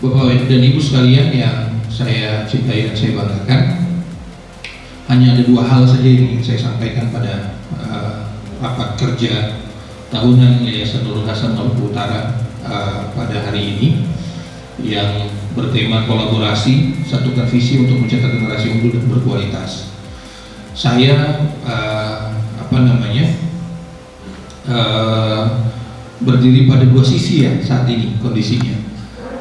Bapak dan Ibu sekalian yang saya cintai dan saya banggakan, hanya ada dua hal saja yang ingin saya sampaikan pada rapat kerja tahunan Yayasan Nurul Hasan Maluku Utara pada hari ini, yang bertema kolaborasi, satukan visi untuk mencetak generasi unggul dan berkualitas. Saya berdiri pada dua sisi ya saat ini kondisinya,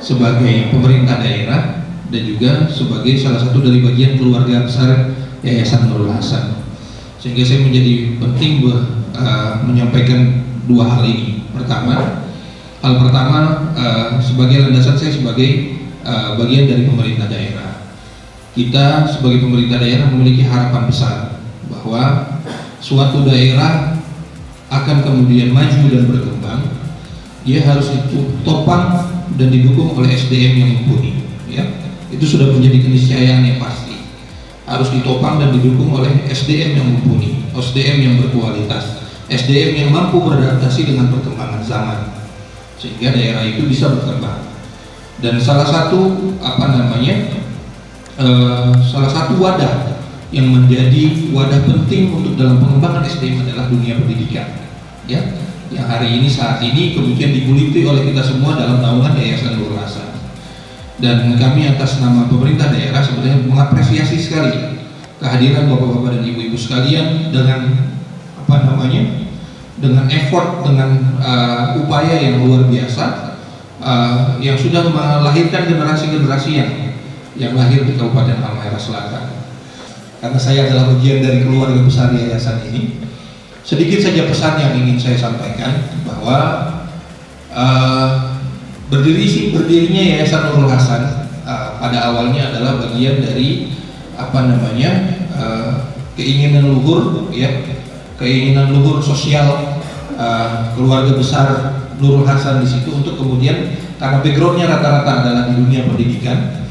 sebagai pemerintah daerah dan juga sebagai salah satu dari bagian keluarga besar Yayasan Nurul Hasan, sehingga saya menjadi penting menyampaikan dua hal ini. Hal pertama, sebagai landasan saya sebagai bagian dari pemerintah daerah. Kita sebagai pemerintah daerah memiliki harapan besar bahwa suatu daerah akan kemudian maju dan berkembang, dia harus ditopang dan didukung oleh SDM yang mumpuni. Ya, itu sudah menjadi keniscayaan yang pasti. Harus ditopang dan didukung oleh SDM yang mumpuni, SDM yang berkualitas, SDM yang mampu beradaptasi dengan perkembangan zaman, sehingga daerah itu bisa berkembang. Dan salah satu salah satu wadah yang menjadi wadah penting untuk dalam pengembangan SDM adalah dunia pendidikan, ya, yang hari ini saat ini kemudian diguliti oleh kita semua dalam naungan Yayasan Nurul Hasan. Dan kami atas nama pemerintah daerah sebenarnya mengapresiasi sekali kehadiran bapak-bapak dan ibu-ibu sekalian dengan dengan effort, dengan upaya yang luar biasa, yang sudah melahirkan generasi-generasi yang lahir di Kabupaten Halmahera Selatan. Karena saya adalah bagian dari keluarga besar yayasan ini, sedikit saja pesan yang ingin saya sampaikan, bahwa berdirinya Yayasan Nurul Hasan pada awalnya adalah bagian dari keinginan luhur, ya, keinginan luhur sosial keluarga besar Nurul Hasan di situ, untuk kemudian, karena backgroundnya rata-rata adalah di dunia pendidikan,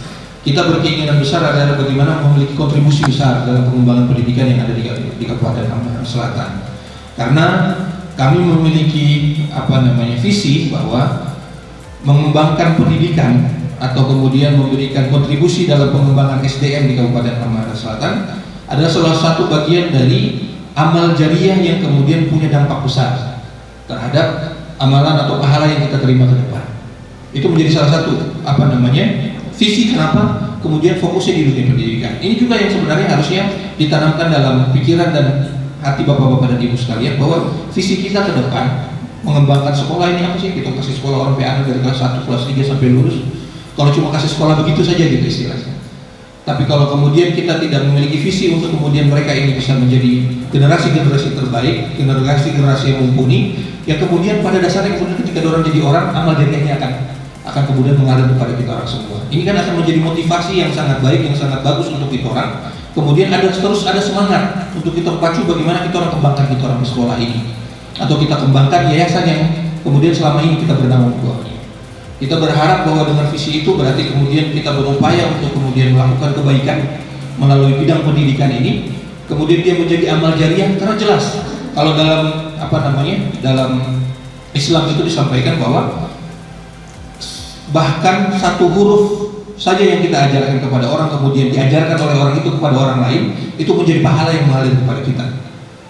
kita berkeinginan besar adalah bagaimana memiliki kontribusi besar dalam pengembangan pendidikan yang ada di Kabupaten Halmahera Selatan. Karena kami memiliki visi bahwa mengembangkan pendidikan atau kemudian memberikan kontribusi dalam pengembangan SDM di Kabupaten Halmahera Selatan adalah salah satu bagian dari amal jariah yang kemudian punya dampak besar terhadap amalan atau pahala yang kita terima ke depan. Itu menjadi salah satu visi kenapa kemudian fokusnya di dunia pendidikan. Ini juga yang sebenarnya harusnya ditanamkan dalam pikiran dan hati bapak-bapak dan ibu sekalian, bahwa visi kita ke depan mengembangkan sekolah ini apa sih? Kita kasih sekolah orang PA dari kelas 1, kelas 3 sampai lulus. Kalau cuma kasih sekolah begitu saja gitu istilahnya. Tapi kalau kemudian kita tidak memiliki visi untuk kemudian mereka ini bisa menjadi generasi-generasi terbaik, generasi-generasi yang mumpuni, yang kemudian pada dasarnya kemudian ketika orang jadi orang, amal jariahnya akan kemudian mengalir kepada kita orang semua. Ini kan akan menjadi motivasi yang sangat baik, yang sangat bagus untuk kita orang. Kemudian terus ada semangat untuk kita pacu bagaimana kita orang kembangkan kita orang di sekolah ini, atau kita kembangkan yayasan yang kemudian selama ini kita bernaung di bawahnya. Kita berharap bahwa dengan visi itu berarti kemudian kita berupaya untuk kemudian melakukan kebaikan melalui bidang pendidikan ini. Kemudian dia menjadi amal jariah, karena jelas kalau dalam dalam Islam itu disampaikan bahwa bahkan satu huruf saja yang kita ajarkan kepada orang, kemudian diajarkan oleh orang itu kepada orang lain, itu menjadi pahala yang mengalir kepada kita,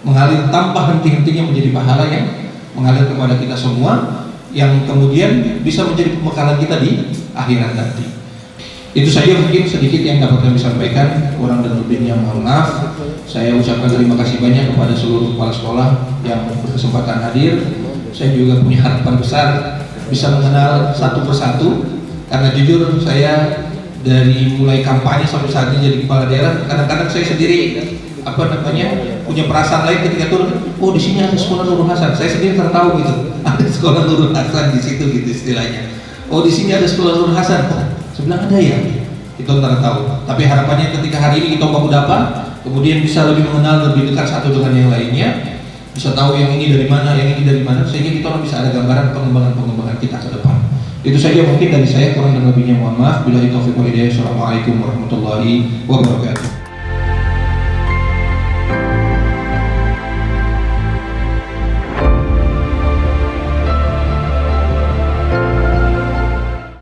mengalir tanpa henti-hentinya, menjadi pahala yang mengalir kepada kita semua, yang kemudian bisa menjadi pembekalan kita di akhirat nanti. Itu saja mungkin sedikit yang dapat kami sampaikan, kurang dan lebihnya mohon maaf. Saya ucapkan terima kasih banyak kepada seluruh kepala sekolah yang berkesempatan hadir. Saya juga punya harapan besar bisa mengenal satu persatu, karena jujur saya dari mulai kampanye sampai saat ini jadi kepala daerah, kadang-kadang saya sendiri punya perasaan lain ketika turun, oh di sini ada sekolah Nurul Hasan, saya sendiri tertahu gitu, ada sekolah Nurul Hasan di situ gitu istilahnya. Oh di sini ada sekolah Nurul Hasan, saya bilang ada ya, itu tahu. Tapi harapannya ketika hari ini kita mau dapat, kemudian bisa lebih mengenal, lebih dekat satu dengan yang lainnya, bisa tahu yang ini dari mana, yang ini dari mana, sehingga kita orang bisa ada gambaran pengembangan kita ke depan. Itu saja mungkin dari saya, kurang dan lebihnya mohon maaf. Billahi taufiq wal hidayah. Assalamualaikum warahmatullahi wabarakatuh.